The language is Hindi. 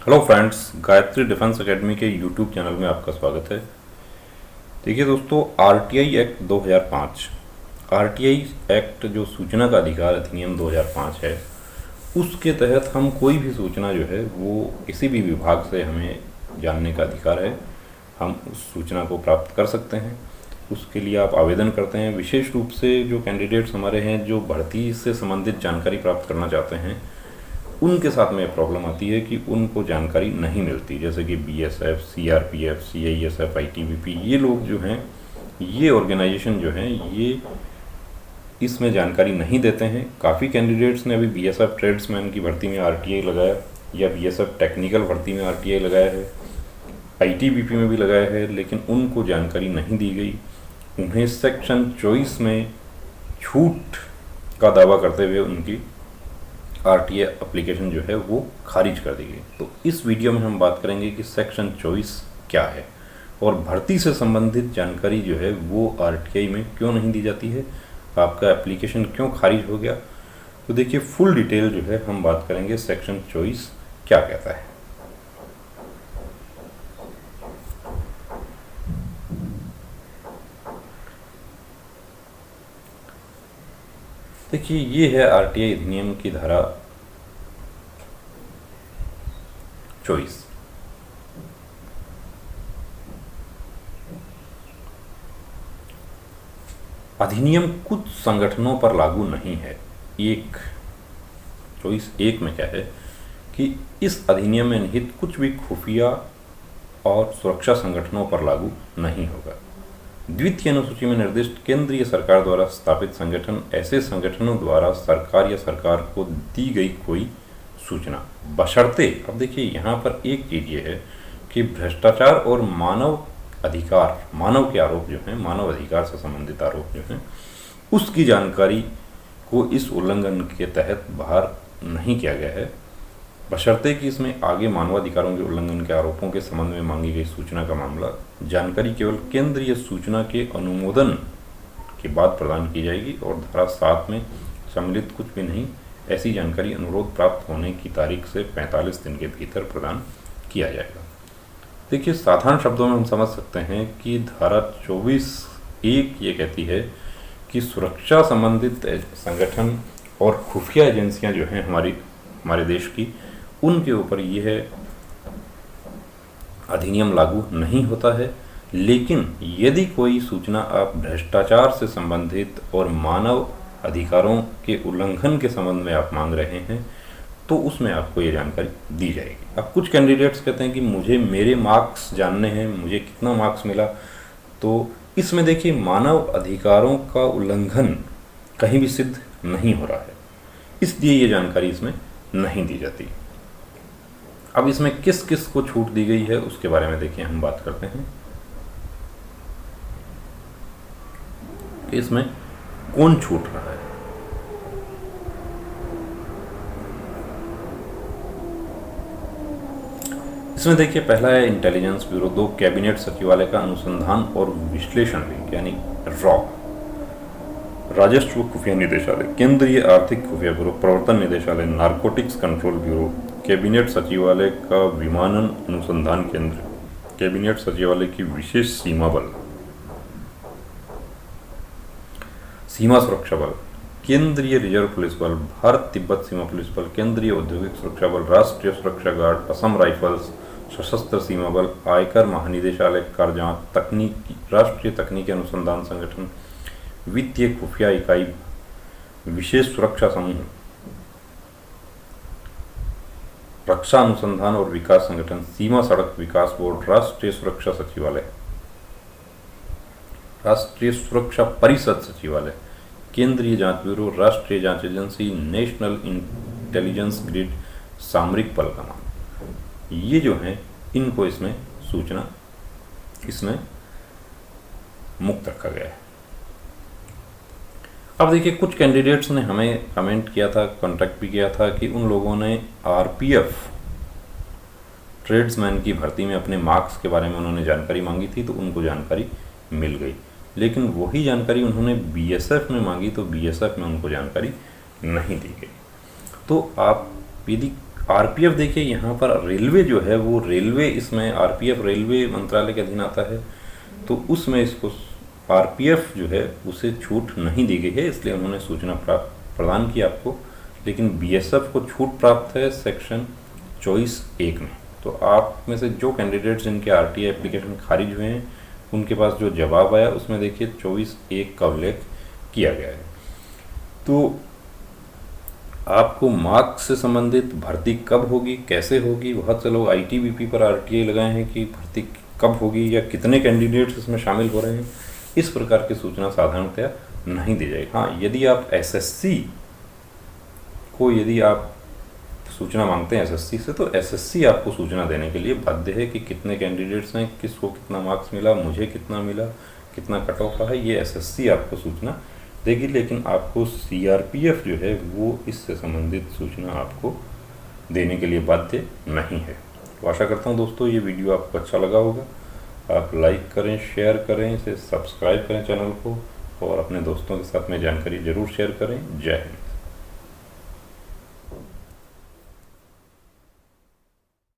Hello friends, Gayatri defence academy के यूट्यूब चैनल में आपका स्वागत है। देखिए दोस्तों, आरटीआई एक्ट 2005, आरटीआई एक्ट जो सूचना का अधिकार अधिनियम 2005 है, उसके तहत हम कोई भी सूचना जो है वो किसी भी विभाग से हमें जानने का अधिकार है। हम उस सूचना को प्राप्त कर सकते हैं। उसके लिए आप आवेदन करते हैं। विशेष रूप से जो कैंडिडेट्स हमारे हैं जो भर्ती से संबंधित जानकारी प्राप्त करना चाहते हैं, उनके साथ में प्रॉब्लम आती है कि उनको जानकारी नहीं मिलती। जैसे कि बीएसएफ, सीआरपीएफ, सीआईएसएफ, आईटीबीपी, ये लोग जो हैं, ये ऑर्गेनाइजेशन जो हैं, ये इसमें जानकारी नहीं देते हैं। काफ़ी कैंडिडेट्स ने अभी बीएसएफ ट्रेड्समैन की भर्ती में आरटीआई लगाया, या बीएसएफ टेक्निकल भर्ती में आरटीआई लगाया है, आईटीबीपी में भी लगाया है, लेकिन उनको जानकारी नहीं दी गई। उन्हें सेक्शन 24 में छूट का दावा करते हुए उनकी आरटीआई एप्लीकेशन जो है वो खारिज कर दी गई। तो इस वीडियो में हम बात करेंगे कि सेक्शन 24 क्या है और भर्ती से संबंधित जानकारी जो है वो आरटीआई में क्यों नहीं दी जाती है, आपका एप्लीकेशन क्यों खारिज हो गया। तो देखिए, फुल डिटेल जो है हम बात करेंगे सेक्शन 24 क्या कहता है। देखिए, ये है आरटीआई अधिनियम की धारा 24। अधिनियम कुछ संगठनों पर लागू नहीं है। 24(1) में क्या है कि इस अधिनियम में निहित कुछ भी खुफिया और सुरक्षा संगठनों पर लागू नहीं होगा। द्वितीय अनुसूची में निर्दिष्ट केंद्रीय सरकार द्वारा स्थापित संगठन ऐसे संगठनों द्वारा सरकार या सरकार को दी गई कोई सूचना बशर्ते, अब देखिए यहाँ पर एक चीज़ ये है कि भ्रष्टाचार और मानव के आरोप जो हैं, मानव अधिकार से संबंधित आरोप जो हैं, उसकी जानकारी को इस उल्लंघन के तहत बाहर नहीं किया गया है, बशर्ते कि इसमें आगे मानवाधिकारों के उल्लंघन के आरोपों के संबंध में मांगी गई सूचना का मामला जानकारी केवल केंद्रीय सूचना के अनुमोदन के बाद प्रदान की जाएगी और धारा 7 में सम्मिलित कुछ भी नहीं। ऐसी जानकारी अनुरोध प्राप्त होने की तारीख से 45 दिन के भीतर प्रदान किया जाएगा। देखिए, साधारण शब्दों में हम समझ सकते हैं कि धारा 24(1) ये कहती है कि सुरक्षा संबंधित संगठन और खुफिया एजेंसियां जो हैं हमारे देश की, उनके ऊपर यह अधिनियम लागू नहीं होता है। लेकिन यदि कोई सूचना आप भ्रष्टाचार से संबंधित और मानव अधिकारों के उल्लंघन के संबंध में आप मांग रहे हैं, तो उसमें आपको ये जानकारी दी जाएगी। अब कुछ कैंडिडेट्स कहते हैं कि मुझे मेरे मार्क्स जानने हैं, मुझे कितना मार्क्स मिला। तो इसमें देखिए, मानव अधिकारों का उल्लंघन कहीं भी सिद्ध नहीं हो रहा है, इसलिए ये जानकारी इसमें नहीं दी जाती। अब इसमें किस किस को छूट दी गई है उसके बारे में देखिए हम बात करते हैं कि इसमें कौन छूट रहा है। इसमें देखिए, पहला है इंटेलिजेंस ब्यूरो। 2, कैबिनेट सचिवालय का अनुसंधान और विश्लेषण विंग यानी रॉ। राजस्व खुफिया निदेशालय, केंद्रीय आर्थिक खुफिया ब्यूरो, प्रवर्तन निदेशालय, नारकोटिक्स कंट्रोल ब्यूरो, कैबिनेट सचिवालय का विमानन अनुसंधान केंद्र, कैबिनेट सचिवालय की विशेष सीमा बल, सीमा सुरक्षा बल, केंद्रीय रिजर्व पुलिस बल, भारत तिब्बत सीमा पुलिस बल, केंद्रीय औद्योगिक सुरक्षा बल, राष्ट्रीय सुरक्षा गार्ड, असम राइफल्स, सशस्त्र सीमा बल, आयकर महानिदेशालय, कर जांच, तकनीकी, राष्ट्रीय तकनीकी अनुसंधान संगठन, वित्तीय खुफिया इकाई, विशेष सुरक्षा समूह, रक्षा अनुसंधान और विकास संगठन, सीमा सड़क विकास बोर्ड, राष्ट्रीय सुरक्षा सचिवालय, राष्ट्रीय सुरक्षा परिषद सचिवालय, केंद्रीय जांच ब्यूरो, राष्ट्रीय जांच एजेंसी, नेशनल इंटेलिजेंस ग्रिड, सामरिक बल कमान, ये जो हैं इनको इसमें सूचना इसमें मुक्त रखा गया है। अब देखिए, कुछ कैंडिडेट्स ने हमें कमेंट किया था, कॉन्टैक्ट भी किया था कि उन लोगों ने आरपीएफ ट्रेड्समैन की भर्ती में अपने मार्क्स के बारे में उन्होंने जानकारी मांगी थी, तो उनको जानकारी मिल गई। लेकिन वही जानकारी उन्होंने बीएसएफ में मांगी, तो बीएसएफ में उनको जानकारी नहीं दी गई। तो आप यदि आरपीएफ देखिए यहाँ पर रेलवे जो है वो रेलवे, इसमें आरपीएफ रेलवे मंत्रालय के अधीन आता है, तो उसमें इसको आरपीएफ जो है उसे छूट नहीं दी गई है, इसलिए उन्होंने सूचना प्रदान की आपको। लेकिन बीएसएफ को छूट प्राप्त है सेक्शन 24(1) में। तो आप में से जो कैंडिडेट्स जिनके आरटीआई एप्लीकेशन खारिज हुए हैं उनके पास जो जवाब आया उसमें देखिए 24(1) का उल्लेख किया गया है। तो आपको मार्क्स से संबंधित भर्ती कब होगी, कैसे होगी, बहुत से लोग आईटीबीपी पर आरटीआई लगाए हैं कि भर्ती कब होगी या कितने कैंडिडेट्स इसमें शामिल हो रहे हैं, इस प्रकार की सूचना साधारणतया नहीं दी जाएगी। हाँ, यदि आप एसएससी को यदि आप सूचना मांगते हैं एसएससी से, तो एसएससी आपको सूचना देने के लिए बाध्य है कि कितने कैंडिडेट्स हैं, किसको कितना मार्क्स मिला, मुझे कितना मिला, कितना कट ऑफ है, ये एसएससी आपको सूचना देगी। लेकिन आपको सीआरपीएफ जो है वो इससे संबंधित सूचना आपको देने के लिए बाध्य नहीं है। तो आशा करता हूँ दोस्तों ये वीडियो आपको अच्छा लगा होगा। आप लाइक करें, शेयर करें, इसे सब्सक्राइब करें चैनल को, और अपने दोस्तों के साथ में जानकारी ज़रूर शेयर करें। जय हिंद।